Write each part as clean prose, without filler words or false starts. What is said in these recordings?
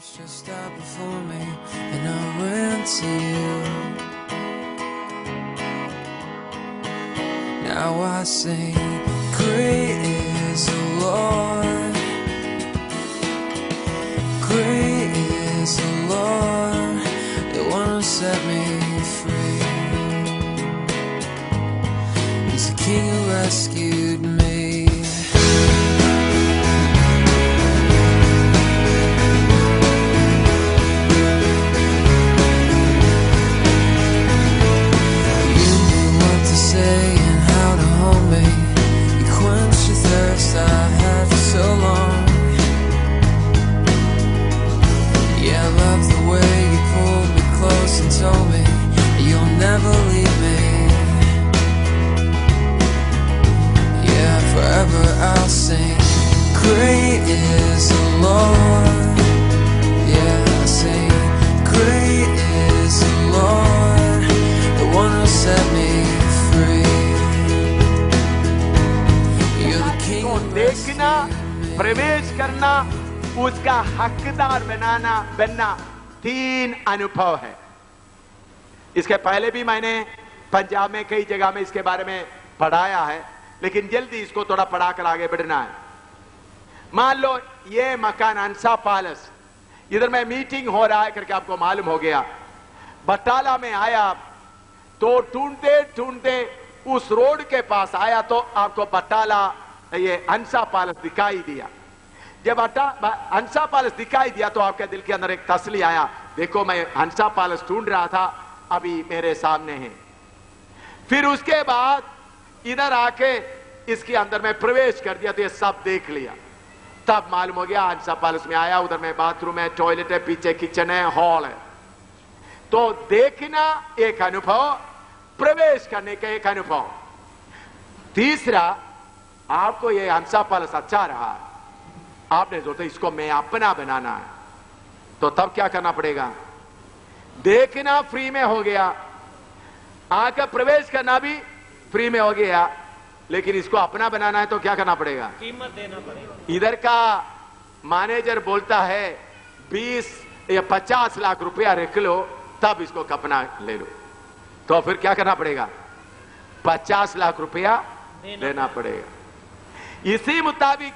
Just out before me, and I ran to you. Now I sing, great is the Lord. Great is the Lord. The one who set me free. He's the King who rescued me. And how to hold me. You quench the thirst I had for so long. Yeah, I love the way you pulled me close and told me you'll never leave me. Yeah, forever I'll sing, great is the Lord. Yeah, I sing, great is the Lord, the one who set me. तो देखना, प्रवेश करना, उसका हकदार बनना तीन अनुभव है। इसके पहले भी मैंने पंजाब में कई जगह में इसके बारे में पढ़ाया है, लेकिन जल्दी इसको थोड़ा पढ़ाकर आगे बढ़ना है। मान लो ये मकान हंसा पैलेस, इधर में मीटिंग हो रहा है करके आपको मालूम हो गया। बटाला में आया तो ढूंढते ढूंढते उस रोड के पास आया तो आपको बटाला ये हंसा पैलेस दिखाई दिया। जब हंसा पैलेस दिखाई दिया तो आपके दिल के अंदर एक तसल्ली आया, देखो मैं हंसा पैलेस ढूंढ रहा था, अभी मेरे सामने है। फिर उसके बाद इधर आके इसके अंदर में प्रवेश कर दिया तो ये सब देख लिया। तब मालूम हो गया हंसा पैलेस में आया, उधर में बाथरूम है, टॉयलेट है, पीछे किचन है, हॉल है। तो देखना एक अनुभव, प्रवेश करने का एक अनुभव। तीसरा, आपको ये हंसा पैलेस अच्छा रहा, आपने सोचा इसको मैं अपना बनाना है, तो तब क्या करना पड़ेगा? देखना फ्री में हो गया, आकर प्रवेश करना भी फ्री में हो गया, लेकिन इसको अपना बनाना है तो क्या करना पड़ेगा? कीमत देना पड़ेगा। इधर का मैनेजर बोलता है 20 या 50 लाख रुपया रख लो तब इसको अपना ले लो, तो फिर क्या करना पड़ेगा? 50 लाख रुपया देना पड़ेगा। इसी मुताबिक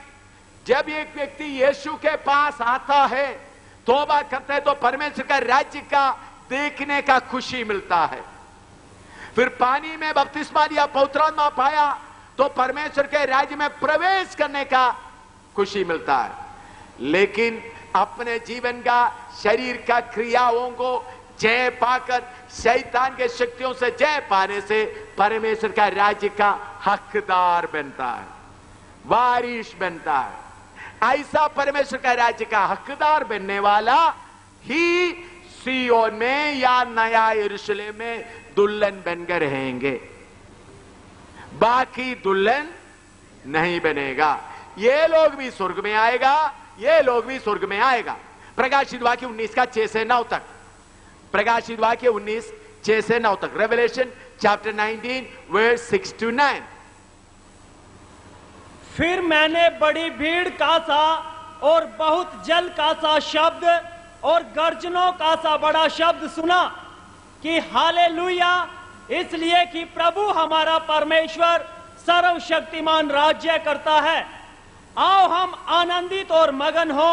जब एक व्यक्ति यीशु के पास आता है, तौबा करता है, तो परमेश्वर का राज्य का देखने का खुशी मिलता है। फिर पानी में बपतिस्मा लिया, पवित्र आत्मा पाया, तो परमेश्वर के राज्य में प्रवेश करने का खुशी मिलता है। लेकिन अपने जीवन का, शरीर का क्रियाओं को जय पाकर, शैतान के शक्तियों से जय पाने से परमेश्वर का राज्य का हकदार बनता है, वारिस बनता है। ऐसा परमेश्वर का राज्य का हकदार बनने वाला ही सियोन में या नया यरूशलेम में दुल्हन बनकर रहेंगे, बाकी दुल्हन नहीं बनेगा। ये लोग भी स्वर्ग में आएगा, ये लोग भी स्वर्ग में आएगा। प्रकाशित वाक्य 19 का 6 से 9 तक, प्रकाशित वाक्य 19 6 से 9 तक, रेवलेशन चैप्टर 19 वर्स 6 to 9। फिर मैंने बड़ी भीड़ का सा और बहुत जल का सा शब्द और गर्जनों का सा बड़ा शब्द सुना कि हालेलुया, इसलिए कि प्रभु हमारा परमेश्वर सर्वशक्तिमान राज्य करता है। आओ हम आनंदित और मगन हो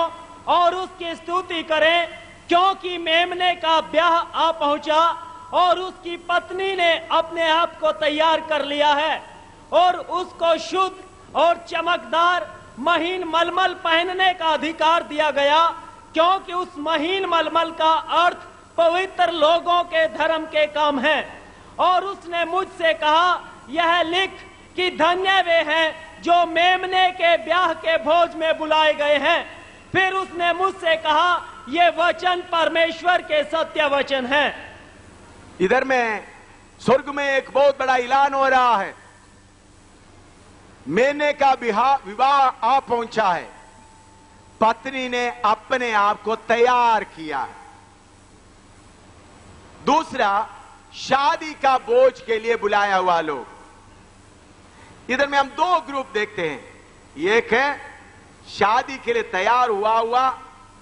और उसकी स्तुति करें, क्योंकि मेमने का ब्याह आ पहुंचा और उसकी पत्नी ने अपने आप को तैयार कर लिया है और उसको शुद्ध और चमकदार महीन मलमल पहनने का अधिकार दिया गया, क्योंकि उस महीन मलमल का अर्थ पवित्र लोगों के धर्म के काम है। और उसने मुझसे कहा, यह लिख कि धन्य वे हैं जो मेमने के ब्याह के भोज में बुलाए गए हैं। फिर उसने मुझसे कहा, ये वचन परमेश्वर के सत्य वचन है। इधर में स्वर्ग में एक बहुत बड़ा ऐलान हो रहा है, मेमने का विवाह आ पहुंचा है, पत्नी ने अपने आप को तैयार किया है। दूसरा, शादी का बोझ के लिए बुलाया हुआ लोग। इधर में हम दो ग्रुप देखते हैं, एक है शादी के लिए तैयार हुआ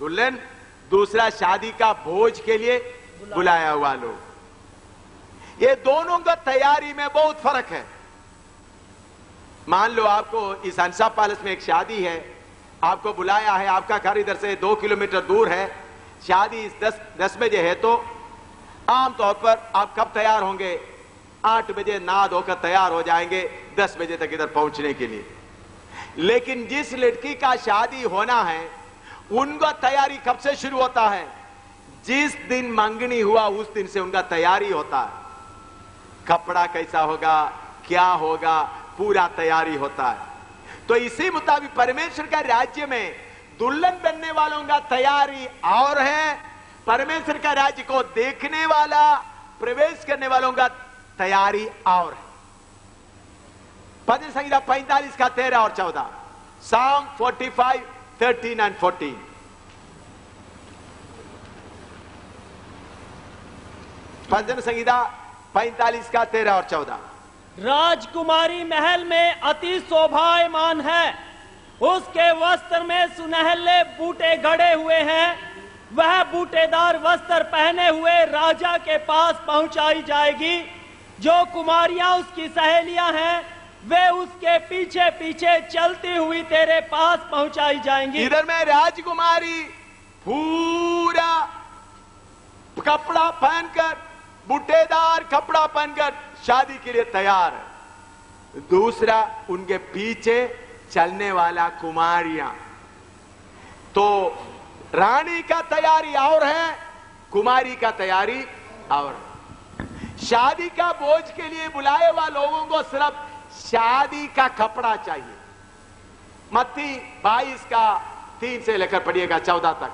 दुल्हन, दूसरा शादी का भोज के लिए बुलाया हुआ लोग। ये दोनों का तैयारी में बहुत फर्क है। मान लो आपको इस हंसा पैलेस में एक शादी है, आपको बुलाया है, आपका घर इधर से 2 किलोमीटर दूर है, शादी 10 बजे है, तो आमतौर पर आप कब तैयार होंगे? 8 बजे नहा धोकर तैयार हो जाएंगे 10 बजे तक इधर पहुंचने के लिए। लेकिन जिस लड़की का शादी होना है उनका तैयारी कब से शुरू होता है? जिस दिन मंगनी हुआ उस दिन से उनका तैयारी होता है। कपड़ा कैसा होगा, क्या होगा, पूरा तैयारी होता है। तो इसी मुताबिक परमेश्वर का राज्य में दुल्हन बनने वालों का तैयारी और है, परमेश्वर का राज्य को देखने वाला, प्रवेश करने वालों का तैयारी और है। भजन संहिता 45 का 13 और 14, Psalm 45, 13 and 14। भजन संहिता 45 का 13 और 14। राजकुमारी महल में अति शोभायमान है, उसके वस्त्र में सुनहले बूटे गड़े हुए हैं। वह बूटेदार वस्त्र पहने हुए राजा के पास पहुंचाई जाएगी। जो कुमारियां उसकी सहेलियां हैं वे उसके पीछे पीछे चलती हुई तेरे पास पहुंचाई जाएंगी। इधर में राजकुमारी पूरा कपड़ा पहनकर, बूटेदार कपड़ा पहनकर शादी के लिए तैयार है। दूसरा, उनके पीछे चलने वाला कुमारियां। तो रानी का तैयारी और है, कुमारी का तैयारी और है। शादी का बोझ के लिए बुलाए हुआ लोगों को सिर्फ शादी का कपड़ा चाहिए। मत्ती 22 का 3 से लेकर पढ़िएगा 14 तक।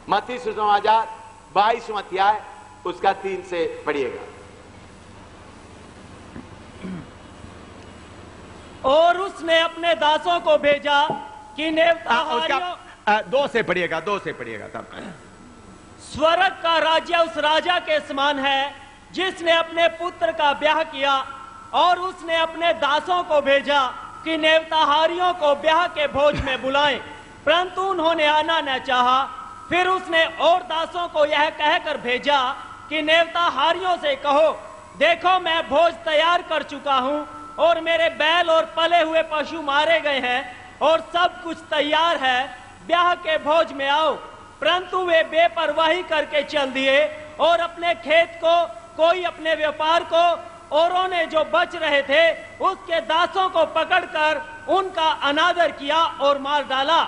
मत्ती सुसमाचार 22वां अध्याय उसका 3 से पढ़िएगा। और उसने अपने दासों को भेजा कि नेवताहारियों 2 से पढ़िएगा, 2 से पढ़िएगा तब। स्वर्ग का राज्य उस राजा के समान है जिसने अपने पुत्र का ब्याह किया, और उसने अपने दासों को भेजा कि नेवताहारियों को ब्याह के भोज में बुलाएं, परंतु उन्होंने आना न चाहा। फिर उसने और दासों को यह कहकर भेजा कि नेवताहारियों से कहो, देखो मैं भोज तैयार कर चुका हूं और मेरे बैल और पले हुए पशु मारे गए हैं और सब कुछ तैयार है, ब्याह के भोज में आओ। परंतु वे बेपरवाही करके चल दिए और अपने खेत को, कोई अपने व्यापार को, औरों ने जो बच रहे थे उसके दासों को पकड़कर उनका अनादर किया और मार डाला।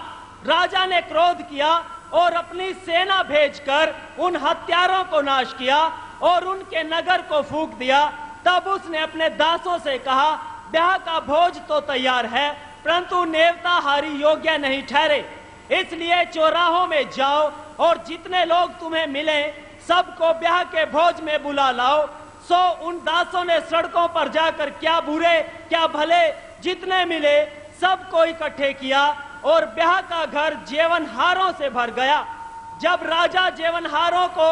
राजा ने क्रोध किया और अपनी सेना भेजकर उन हत्यारों को नाश किया और उनके नगर को फूंक दिया। तब उसने अपने दासों से कहा, ब्याह का भोज तो तैयार है, परंतु नेवताहारी योग्य नहीं ठहरे। इसलिए चौराहों में जाओ और जितने लोग तुम्हें मिले सबको ब्याह के भोज में बुला लाओ। सो उन दासों ने सड़कों पर जाकर क्या बुरे क्या भले जितने मिले सबको इकट्ठे किया और ब्याह का घर जेवनहारों से भर गया। जब राजा जेवनहारों को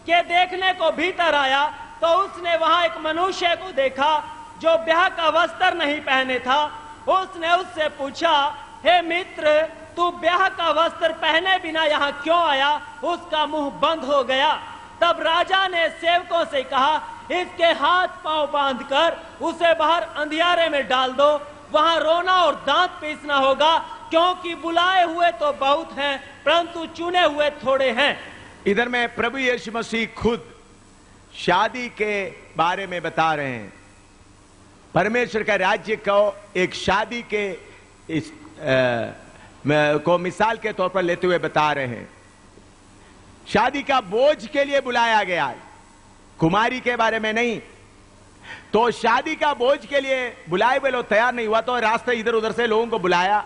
के देखने को भीतर आया तो उसने वहां एक मनुष्य को देखा जो ब्याह का वस्त्र नहीं पहने था। उसने उससे पूछा, हे मित्र, तू ब्याह का वस्त्र पहने बिना यहाँ क्यों आया? उसका मुंह बंद हो गया। तब राजा ने सेवकों से कहा, इसके हाथ पांव बांधकर उसे बाहर अंधियारे में डाल दो, वहां रोना और दांत पीसना होगा, क्योंकि बुलाए हुए तो बहुत हैं परंतु चुने हुए थोड़े हैं। इधर में प्रभु यीशु मसीह खुद शादी के बारे में बता रहे हैं। परमेश्वर का राज्य को एक शादी के को मिसाल के तौर पर लेते हुए बता रहे हैं। शादी का बोझ के लिए बुलाया गया है, कुमारी के बारे में नहीं। तो शादी का बोझ के लिए बुलाए हुए लोग तैयार नहीं हुआ तो रास्ते इधर उधर से लोगों को बुलाया।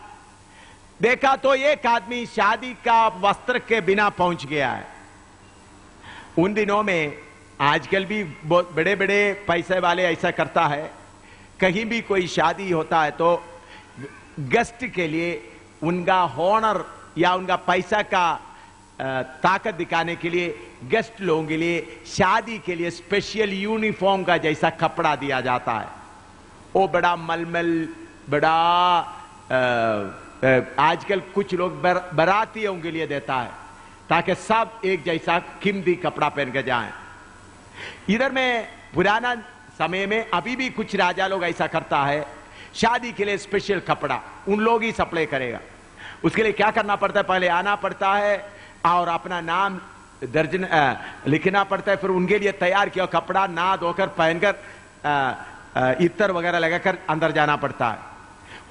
देखा तो एक आदमी शादी का वस्त्र के बिना पहुंच गया है। उन दिनों में, आजकल भी बहुत बड़े बड़े पैसे वाले ऐसा करता है, कहीं भी कोई शादी होता है तो गेस्ट के लिए उनका हॉनर या उनका पैसा का ताकत दिखाने के लिए गेस्ट लोगों के लिए शादी के लिए स्पेशल यूनिफॉर्म का जैसा कपड़ा दिया जाता है। वो बड़ा मलमल, बड़ा आजकल कुछ लोग बारातियों के लिए देता है, ताकि सब एक जैसा कीमती कपड़ा पहन के जाएं। इधर में पुराना समय में अभी भी कुछ राजा लोग ऐसा करता है, शादी के लिए स्पेशल कपड़ा उन लोग ही सप्लाई करेगा। उसके लिए क्या करना पड़ता है, पहले आना पड़ता है और अपना नाम दर्ज लिखना पड़ता है, फिर उनके लिए तैयार किया कपड़ा नहा धोकर पहनकर इत्र वगैरह लगाकर अंदर जाना पड़ता है।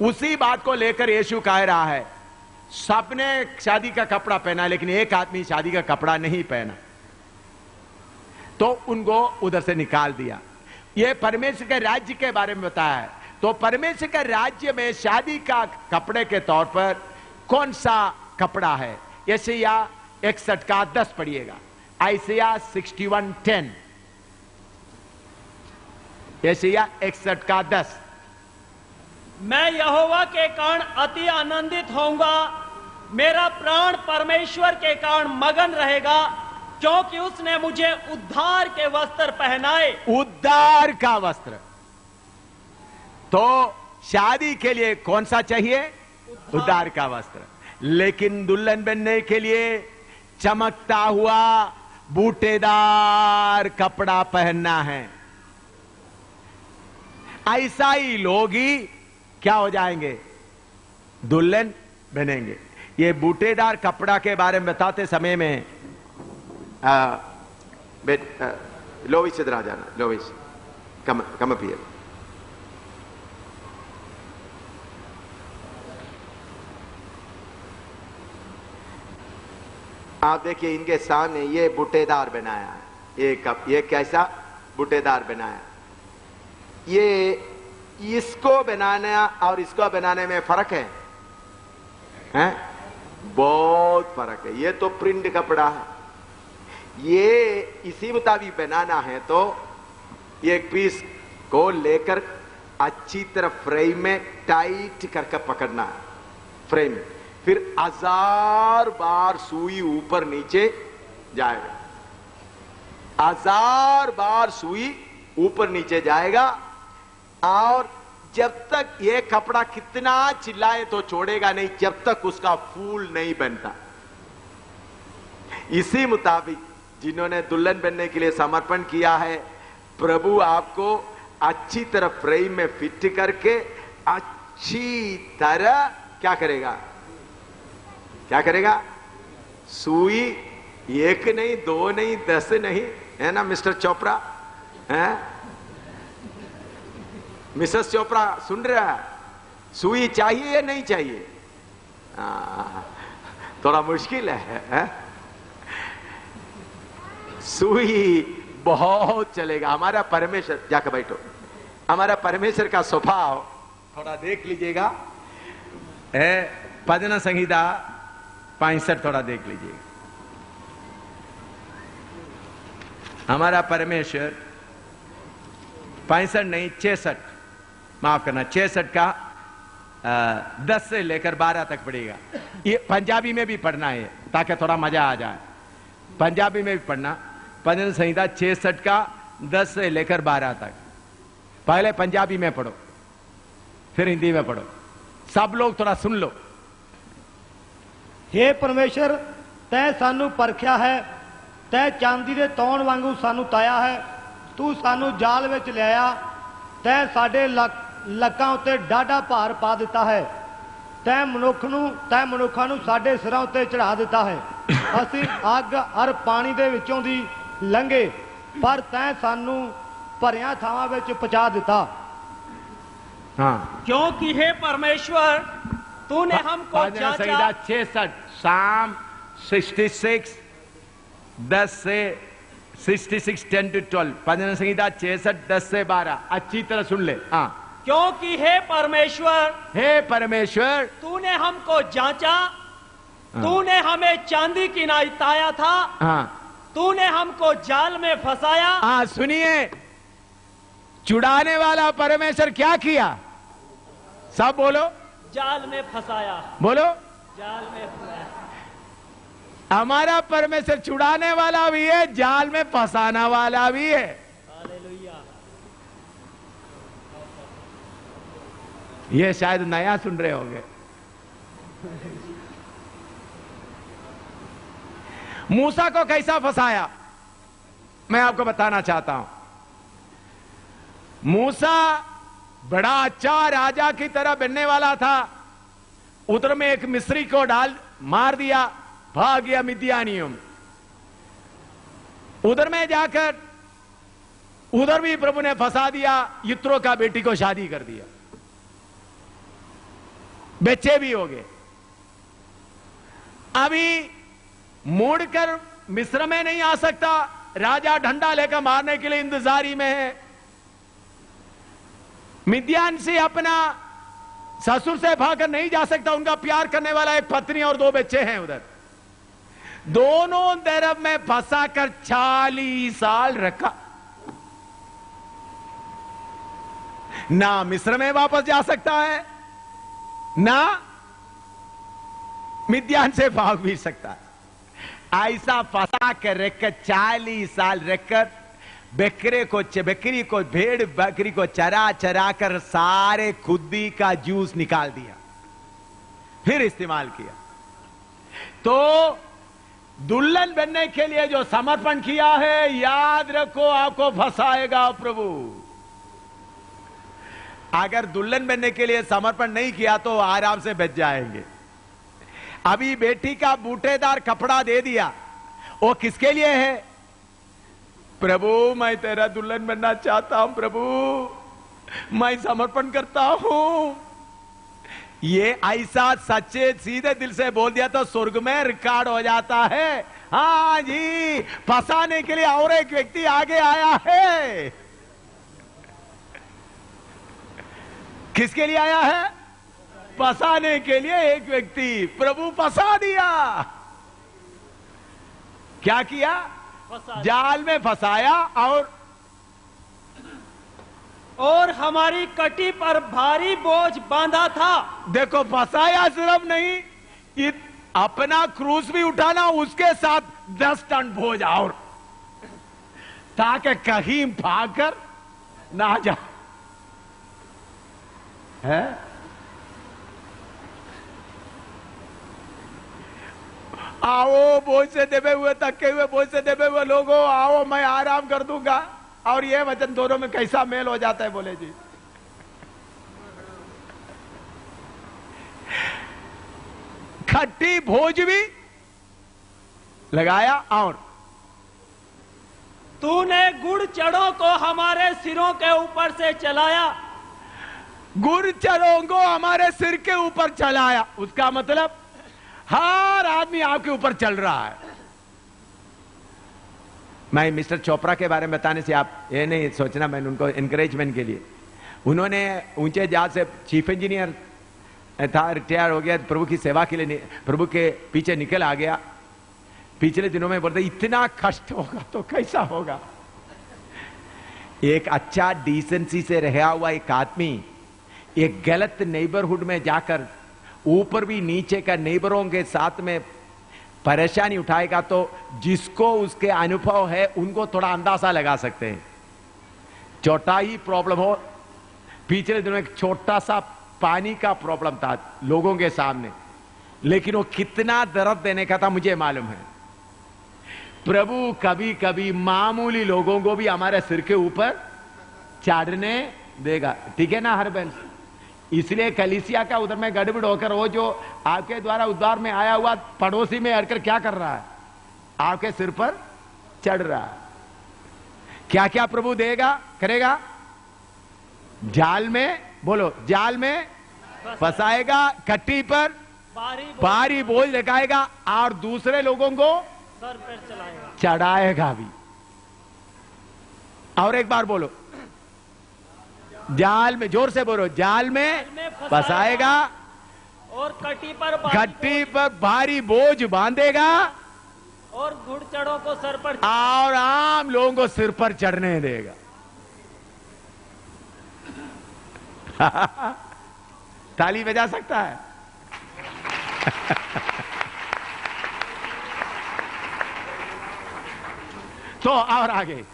उसी बात को लेकर यीशु कह रहा है, सबने शादी का कपड़ा पहना लेकिन एक आदमी शादी का कपड़ा नहीं पहना, तो उनको उधर से निकाल दिया। यह परमेश्वर के राज्य के बारे में बताया है। तो परमेश्वर के राज्य में शादी का कपड़े के तौर पर कौन सा कपड़ा है? यशायाह 61 का 10 पढ़िएगा। यशायाह 61:10, यशायाह 61 का 10। मैं यहोवा के कारण अति आनंदित होऊंगा, मेरा प्राण परमेश्वर के कारण मगन रहेगा, क्योंकि उसने मुझे उद्धार के वस्त्र पहनाए। उद्धार का वस्त्र। तो शादी के लिए कौन सा चाहिए? उद्धार का वस्त्र। लेकिन दुल्हन बनने के लिए चमकता हुआ बूटेदार कपड़ा पहनना है। ऐसा ही लोग ही क्या हो जाएंगे? दुल्हन बनेंगे। ये बूटेदार कपड़ा के बारे में बताते समय में लोविस इधर आ जाना। लोविस कम अप हियर। आप देखिए इनके सामने ये बूटेदार बनाया है। ये कैसा बूटेदार बनाया? ये इसको बनाना और इसको बनाने में फर्क है, हैं? बहुत फर्क है। ये तो प्रिंट कपड़ा है, ये इसी मुताबिक बनाना है तो एक पीस को लेकर अच्छी तरह फ्रेम में टाइट करके पकड़ना है। फ्रेम में फिर 1000 बार सुई ऊपर नीचे जाएगा, 1000 बार सुई ऊपर नीचे जाएगा, और जब तक ये कपड़ा कितना चिल्लाए तो छोड़ेगा नहीं, जब तक उसका फूल नहीं बनता। इसी मुताबिक जिन्होंने दुल्हन बनने के लिए समर्पण किया है, प्रभु आपको अच्छी तरह फ्रेम में फिट करके अच्छी तरह क्या करेगा? क्या करेगा? सुई एक नहीं, 2 नहीं, 10 नहीं, है ना मिस्टर चोपड़ा? है मिसेस चोपड़ा सुन रहा है? सुई चाहिए या नहीं चाहिए? थोड़ा मुश्किल है? सुई बहुत चलेगा। हमारा परमेश्वर, जाकर बैठो, हमारा परमेश्वर का स्वभाव थोड़ा देख लीजिएगा। भजन संहिता 65 थोड़ा देख लीजिएगा। हमारा परमेश्वर 65 नहीं 66, माफ करना, 66 का 10 से लेकर 12 तक पढ़ेगा। ये पंजाबी में भी पढ़ना है ताकि थोड़ा मजा आ जाए। पंजाबी में भी पढ़ना। भजन संहिता 66 का 10 से लेकर 12 तक। पहले पंजाबी में पढ़ो, फिर हिंदी में पढ़ो। सब लोग थोड़ा सुन लो। हे परमेश्वर, तैं सानू परखिया है, तैं चांदी दे तौण वांगू सानू ताया है, तू सानू जाल विच लिआया, तैं साडे लक्कां उत्ते डाढा भार पा दिता है, तैं मनुखां नू साडे सिरां उत्ते चढ़ा दिता है। असीं अग अर पानी दे विचों दी लंघे, पर तैं सानू भरियां थावां विच पहुंचा दिता। हाँ, क्योंकि हे परमेश्वर, तूने हमको जांचा। 66 साम 66 10 से 66 10 to 12। भजन संहिता 66 10 से 12। अच्छी तरह सुन ले। हाँ, क्योंकि हे परमेश्वर, तूने हमको जांचा, तूने हमें चांदी की नाई ताया था, हाँ, तूने हमको जाल में फंसाया। हाँ, सुनिए, चुड़ाने वाला परमेश्वर क्या किया? सब बोलो। जाल में फंसाया। बोलो। जाल में फंसाया। हमारा परमेश्वर छुड़ाने वाला भी है, जाल में फंसाना वाला भी है। हालेलुया। ये शायद नया सुन रहे होंगे। मूसा को कैसा फंसाया मैं आपको बताना चाहता हूं। मूसा बड़ा अच्छा राजा की तरह बनने वाला था, उधर में एक मिस्री को डाल मार दिया, भाग गया मिद्यानियों में। उधर में जाकर उधर भी प्रभु ने फंसा दिया, यित्रो का बेटी को शादी कर दिया, बच्चे भी हो गए। अभी मुड़कर मिस्र में नहीं आ सकता, राजा डंडा लेकर मारने के लिए इंतजारी में है। मिद्यान से अपना ससुर से भागकर नहीं जा सकता, उनका प्यार करने वाला एक पत्नी और 2 बच्चे हैं उधर। दोनों तरफ में फंसा कर 40 साल रखा, ना मिस्र में वापस जा सकता है, ना मिद्यान से भाग भी सकता है। ऐसा फंसा कर रखकर 40 साल रखकर बकरी को भेड़ बकरी को चरा चरा कर सारे खुदी का जूस निकाल दिया, फिर इस्तेमाल किया। तो दुल्हन बनने के लिए जो समर्पण किया है, याद रखो आपको फंसाएगा प्रभु। अगर दुल्हन बनने के लिए समर्पण नहीं किया तो आराम से बच जाएंगे। अभी बेटी का बूटेदार कपड़ा दे दिया, वो किसके लिए है? प्रभु मैं तेरा दुल्हन बनना चाहता हूं, प्रभु मैं समर्पण करता हूं। ये ऐसा सच्चे सीधे दिल से बोल दिया तो स्वर्ग में रिकॉर्ड हो जाता है। हाँ जी, फंसाने के लिए और एक व्यक्ति आगे आया है। किसके लिए आया है? फंसाने के लिए एक व्यक्ति। प्रभु फंसा दिया। क्या किया? जाल में फंसाया और हमारी कटी पर भारी बोझ बांधा था। देखो फंसाया सिर्फ नहीं, अपना क्रूस भी उठाना, उसके साथ 10 टन बोझ और, ताकि कहीं भागकर ना जा। है आओ बोझ से दबे हुए, थके हुए बोझ से दबे हुए लोगों, आओ मैं आराम कर दूंगा। और ये वचन दोनों में कैसा मेल हो जाता है बोले जी। खट्टी भोज भी लगाया और तूने गुड़ चढ़ों को हमारे सिरों के ऊपर से चलाया। गुड़ चढ़ों को हमारे सिर के ऊपर चलाया, उसका मतलब हर आदमी आपके ऊपर चल रहा है। मैं मिस्टर चोपड़ा के बारे में बताने से आप ये नहीं सोचना, मैंने उनको एनकरेजमेंट के लिए, उन्होंने ऊंचे जहाज से चीफ इंजीनियर था, रिटायर हो गया, प्रभु की सेवा के लिए प्रभु के पीछे निकल आ गया। पिछले दिनों में बोलते इतना कष्ट होगा तो कैसा होगा। एक अच्छा डिसेंसी से रहा हुआ एक आदमी एक गलत नेबरहुड में जाकर ऊपर भी नीचे का नेबरों के साथ में परेशानी उठाएगा तो जिसको उसके अनुभव है उनको थोड़ा अंदाजा लगा सकते हैं। छोटा ही प्रॉब्लम हो, पिछले दिनों एक छोटा सा पानी का प्रॉब्लम था लोगों के सामने, लेकिन वो कितना दर्द देने का था मुझे मालूम है। प्रभु कभी कभी मामूली लोगों को भी हमारे सिर के ऊपर चढ़ने देगा, ठीक है ना हर बहन। इसलिए कलीसिया का उधर में गड़बड़ होकर वो जो आपके द्वारा उद्धार में आया हुआ पड़ोसी में हटकर क्या कर रहा है, आपके सिर पर चढ़ रहा है। क्या क्या प्रभु देगा करेगा? जाल में, बोलो जाल में फंसाएगा, कट्टी पर भारी बोझ लगाएगा और दूसरे लोगों को सर पर चढ़ाएगा भी। और एक बार बोलो, जाल में, जोर से बोलो, जाल में फंसाएगा और कट्टी पर भारी बोझ बांधेगा और घुड़चड़ों को सर पर और आम लोगों को सिर पर चढ़ने देगा। ताली बजा सकता है? तो और आगे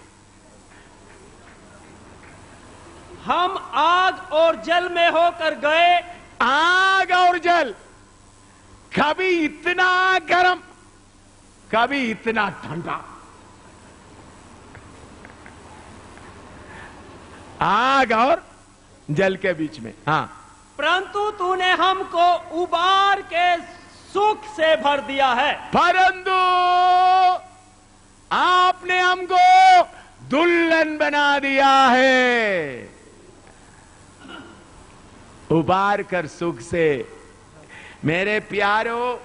हम आग और जल में होकर गए। आग और जल, कभी इतना गर्म कभी इतना ठंडा। आग और जल के बीच में। हाँ, परंतु तूने हमको उबार के सुख से भर दिया है। परंतु आपने हमको दुल्हन बना दिया है, उबार कर सुख से। मेरे प्यारो,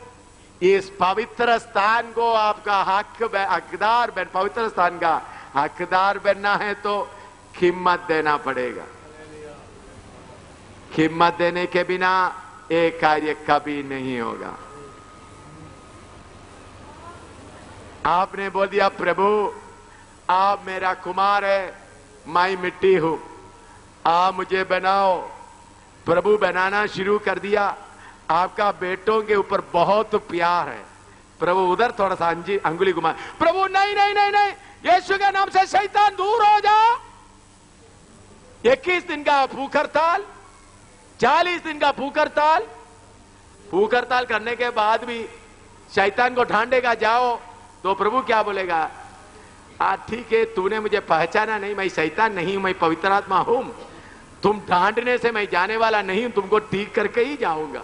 इस पवित्र स्थान को आपका हकदार बन, पवित्र स्थान का हकदार बनना है तो कीमत देना पड़ेगा। कीमत देने के बिना ये कार्य कभी नहीं होगा। आपने बोल दिया, प्रभु आप मेरा कुमार है, मैं मिट्टी हूं, आप मुझे बनाओ। प्रभु बनाना शुरू कर दिया। आपका बेटों के ऊपर बहुत प्यार है। प्रभु उधर थोड़ा सा अंगुली घुमा, प्रभु नहीं नहीं नहीं नहीं, यीशु के नाम से शैतान दूर हो जा। 21 दिन का भूख हड़ताल, 40 दिन का भूख हड़ताल। भूख हड़ताल करने के बाद भी शैतान को ढांडेगा जाओ, तो प्रभु क्या बोलेगा? ठीक है, तूने मुझे पहचाना नहीं, मैं शैतान नहीं, मैं पवित्र आत्मा हूं। तुम ढांडने से मैं जाने वाला नहीं, तुमको ठीक करके ही जाऊंगा,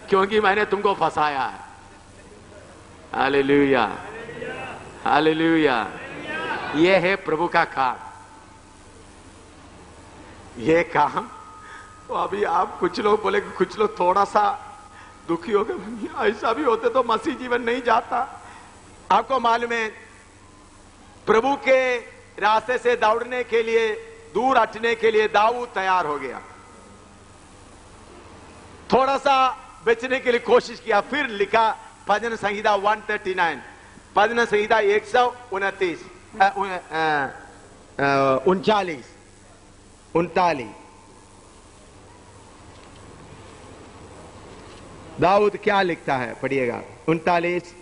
क्योंकि मैंने तुमको फंसाया है। Hallelujah, hallelujah. यह है प्रभु का काम। ये काम तो अभी आप कुछ लोग बोले, कुछ लोग थोड़ा सा दुखी हो गए, ऐसा भी होते तो मसीह जीवन नहीं जाता। आपको मालूम है, प्रभु के रास्ते से दौड़ने के लिए, दूर हटने के लिए दाऊद तैयार हो गया। थोड़ा सा बचने के लिए कोशिश किया, फिर लिखा भजन संहिता 139, भजन संहिता 129 39। दाऊद क्या लिखता है, पढ़िएगा 39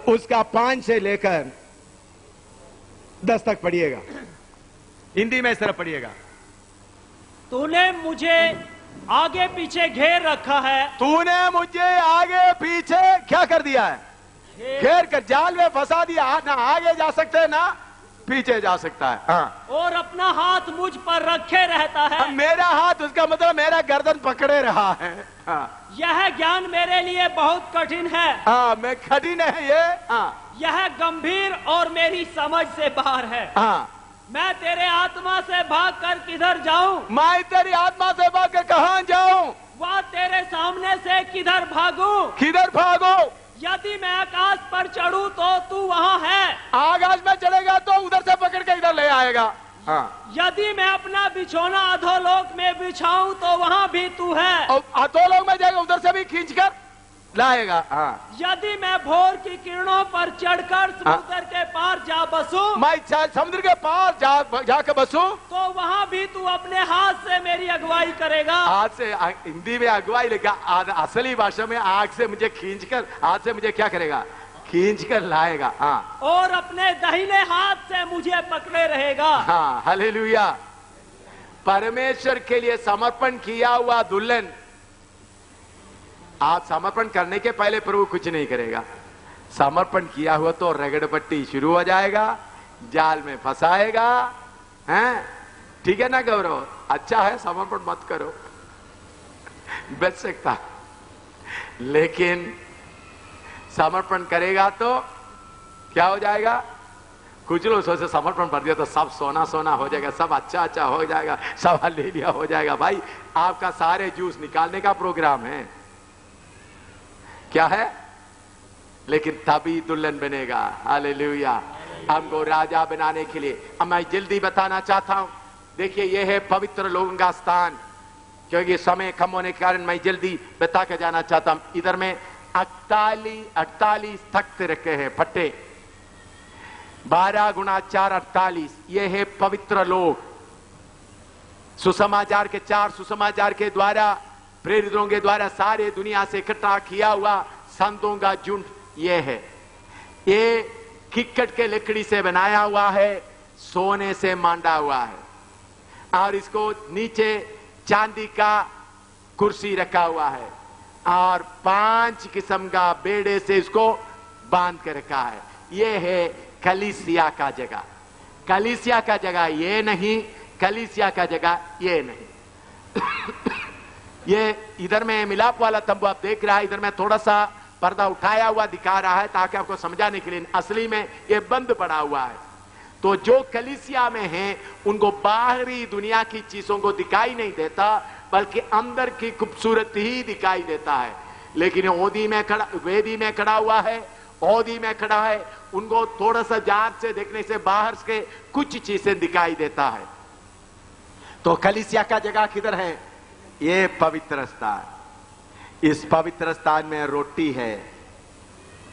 उसका 5 से लेकर 10 तक पढ़िएगा। हिंदी में इस तरह पढ़िएगा। तूने मुझे आगे पीछे घेर रखा है। तूने मुझे आगे पीछे क्या कर दिया है? घेर कर जाल में फंसा दिया। ना आगे जा सकते हैं ना पीछे जा सकता है। हाँ। और अपना हाथ मुझ पर रखे रहता है। मेरा हाथ, उसका मतलब मेरा गर्दन पकड़े रहा है। हाँ। यह ज्ञान मेरे लिए बहुत कठिन है। हाँ, मैं कठिन है ये। हाँ। यह गंभीर और मेरी समझ से बाहर है। हाँ। मैं तेरे आत्मा से भागकर किधर जाऊं? मैं तेरी आत्मा से भागकर कहां जाऊं? वह तेरे सामने से किधर भागूं? किधर भागो? यदि मैं आकाश पर चढ़ूं तो तू वहां है। आकाश में चलेगा तो उधर से पकड़ के इधर ले आएगा। हाँ। यदि मैं अपना बिछौना अधोलोक में बिछाऊं तो वहां भी तू है। और अधोलोक में जाएगा, उधर से भी खींचकर लाएगा। हाँ। यदि मैं भोर की किरणों पर चढ़कर समुद्र के पार जा बसूं, मैं समुद्र के पार जाकर बसूं, तो वहां भी तू अपने हाथ से मेरी अगुवाई करेगा। हाथ से, हिंदी में अगुवाई लिखा, असली भाषा में आग से मुझे खींचकर, हाथ से मुझे क्या करेगा? खींचकर लाएगा। हाँ। और अपने दाहिने हाथ से मुझे पकड़े रहेगा। हाँ, हालेलुया। परमेश्वर के लिए समर्पण किया हुआ दुल्हन, आप समर्पण करने के पहले प्रभु कुछ नहीं करेगा। समर्पण किया हुआ तो रगड़पट्टी शुरू हो जाएगा, जाल में फंसाएगा। हैं? ठीक है ना गौरव? अच्छा है, समर्पण मत करो, बच सकता। लेकिन समर्पण करेगा तो क्या हो जाएगा? कुछ लोग सोचे समर्पण कर दिया तो सब सोना सोना हो जाएगा, सब अच्छा अच्छा हो जाएगा, सब हालेलुया हो जाएगा। भाई, आपका सारे जूस निकालने का प्रोग्राम है, क्या है? लेकिन तभी दुल्हन बनेगा। हालेलुया। हमको राजा बनाने के लिए। अब मैं जल्दी बताना चाहता हूं, देखिए यह है पवित्र लोगों का स्थान, क्योंकि समय कम होने के कारण मैं जल्दी बता के जाना चाहता हूं। इधर में 48 तख्त रखे हैं, फट्टे 12 गुणा 4 48। ये है पवित्र लोग। सुसमाचार के 4 सुसमाचार के द्वारा, प्रेरितों के द्वारा सारे दुनिया से इकट्ठा किया हुआ संतों का झुंड ये है। ये किक्कट के लकड़ी से बनाया हुआ है, सोने से मांडा हुआ है, और इसको नीचे चांदी का कुर्सी रखा हुआ है, और 5 किस्म का बेड़े से इसको बांध के रखा है। ये है कलीसिया का जगह। कलीसिया का जगह ये नहीं, कलीसिया का जगह ये नहीं। ये इधर में मिलाप वाला तंबू आप देख रहा है, इधर में थोड़ा सा पर्दा उठाया हुआ दिखा रहा है ताकि आपको समझाने के लिए। असली में ये बंद पड़ा हुआ है। तो जो कलीसिया में हैं उनको बाहरी दुनिया की चीजों को दिखाई नहीं देता, बल्कि अंदर की खूबसूरती ही दिखाई देता है। लेकिन वेदी में खड़ा हुआ है, ओदी में खड़ा है, उनको थोड़ा सा जांच से देखने से बाहर के कुछ चीजें दिखाई देता है। तो कलीसिया का जगह किधर है? ये पवित्र स्थान। इस पवित्र स्थान में रोटी है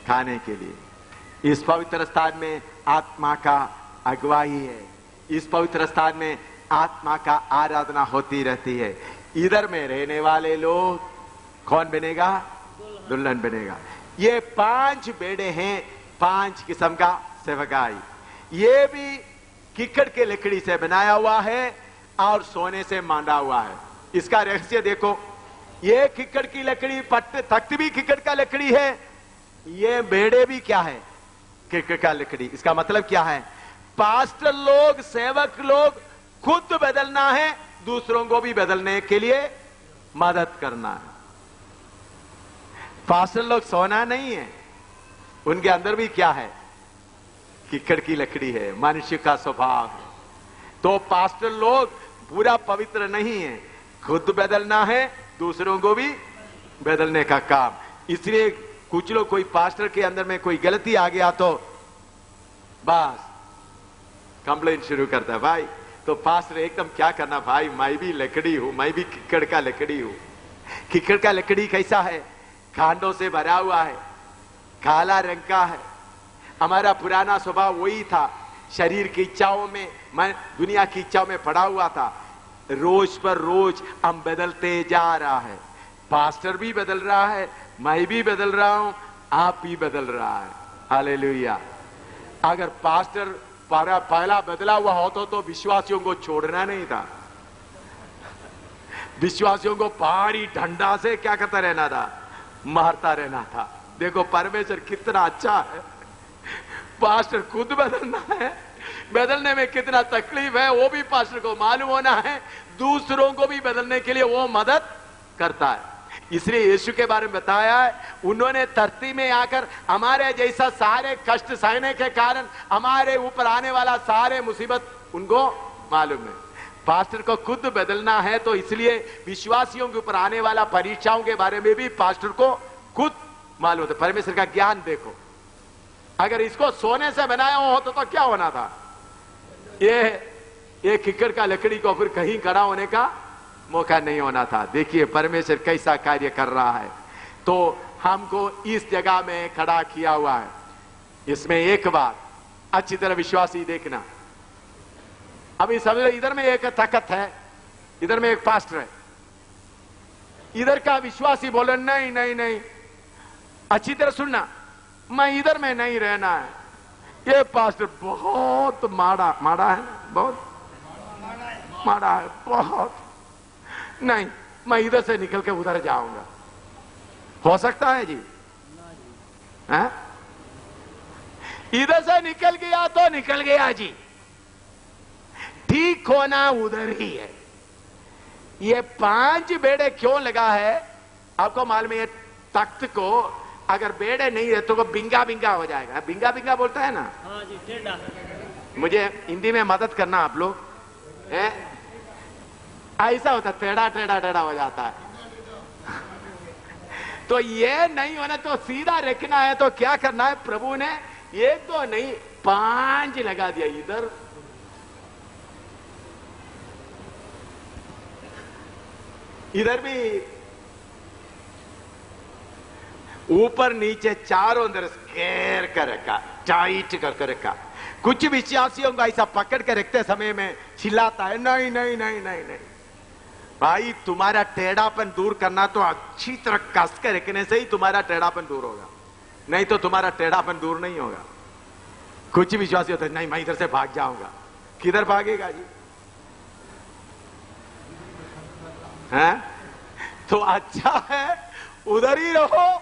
खाने के लिए। इस पवित्र स्थान में आत्मा का अगुवाई है। इस पवित्र स्थान में आत्मा का आराधना होती रहती है। इधर में रहने वाले लोग कौन बनेगा? दुल्हन बनेगा। ये 5 बेड़े हैं, 5 किस्म का सेवकाई। ये भी किक्कड़ के लकड़ी से बनाया हुआ है और सोने से मांडा हुआ है। इसका रहस्य देखो, ये किक्कड़ की लकड़ी, पट्टे तख्त भी किक्कड़ का लकड़ी है, ये बेड़े भी क्या है? किक्कड़ का लकड़ी। इसका मतलब क्या है? पास्टर लोग, सेवक लोग खुद बदलना है, दूसरों को भी बदलने के लिए मदद करना है। पास्टर लोग सोना नहीं है, उनके अंदर भी क्या है? किक्कड़ की लकड़ी है, मनुष्य का स्वभाव है। तो पास्टर लोग पूरा पवित्र नहीं है, खुद बदलना है, दूसरों को भी बदलने का काम। इसलिए कुछ लोग, कोई पास्टर के अंदर में कोई गलती आ गया तो बस कंप्लेंट शुरू करता है। भाई तो पास्टर एकदम क्या करना भाई, मैं भी लकड़ी हूं, मैं भी किक्कड़ का लकड़ी हूं। किक्कड़ का लकड़ी कैसा है? कांडों से भरा हुआ है, काला रंग का है। हमारा पुराना स्वभाव वही था, शरीर की इच्छाओं में, मैं दुनिया की इच्छाओं में पड़ा हुआ था। रोज पर रोज हम बदलते जा रहा है। पास्टर भी बदल रहा है, मैं भी बदल रहा हूं, आप भी बदल रहा है। हालेलुया। अगर पास्टर पहला बदला हुआ होता तो विश्वासियों को छोड़ना नहीं था, विश्वासियों को पहाड़ी डंडा से क्या करता रहना था? मारता रहना था। देखो परमेश्वर कितना अच्छा है। पास्टर खुद बदलना है, बदलने में कितना तकलीफ है वो भी पास्टर को मालूम होना है, दूसरों को भी बदलने के लिए वो मदद करता है। इसलिए यीशु के बारे में बताया है, उन्होंने धरती में आकर हमारे जैसा सारे कष्ट सहने के कारण हमारे ऊपर आने वाला सारे मुसीबत उनको मालूम है। पास्टर को खुद बदलना है, तो इसलिए विश्वासियों के ऊपर आने वाला परीक्षाओं के बारे में भी पास्टर को खुद मालूम होता है। परमेश्वर का ज्ञान देखो, अगर इसको सोने से बनाया हो तो क्या होना था? ये किक्कड़ का लकड़ी को फिर कहीं खड़ा होने का मौका नहीं होना था। देखिए परमेश्वर कैसा कार्य कर रहा है। तो हमको इस जगह में खड़ा किया हुआ है। इसमें एक बात अच्छी तरह विश्वासी देखना, अभी समझ लो, इधर में एक ताकत है, इधर में एक पास्टर है। इधर का विश्वासी बोले नहीं नहीं नहीं, अच्छी तरह सुनना, मैं इधर में नहीं रहना है, ये पास्टर बहुत माड़ा है ना, बहुत माड़ा है, बहुत नहीं, मैं इधर से निकल के उधर जाऊंगा। हो सकता है जी? है? इधर से निकल गया तो निकल गया जी, ठीक होना उधर ही है। ये 5 बेड़े क्यों लगा है आपको मालूम है? ये तख्त को अगर बेड़े नहीं रहते तो बिंगा बिंगा हो जाएगा। बिंगा बिंगा बोलता है ना? हाँ जी, टेढ़ा। मुझे हिंदी में मदद करना आप लोग। ऐसा होता, टेढ़ा टेढ़ा टेढ़ा हो जाता है। तो ये नहीं होना, तो सीधा रखना है तो क्या करना है? प्रभु ने 1 2 नहीं 5 लगा दिया। इधर भी ऊपर नीचे चारों तरफ घेर कर रखा, टाइट कर रखा। कुछ विश्वासियों को ऐसा पकड़ के रखते समय में चिल्लाता है, नहीं नहीं नहीं नहीं नहीं भाई, तुम्हारा टेढ़ापन दूर करना तो अच्छी तरह कस के रखने से ही तुम्हारा टेढ़ापन दूर होगा, नहीं तो तुम्हारा टेढ़ापन दूर नहीं होगा। कुछ विश्वासी होते नहीं, मैं इधर से भाग जाऊंगा। किधर भागेगा जी? हैं? तो अच्छा है उधर ही रहो,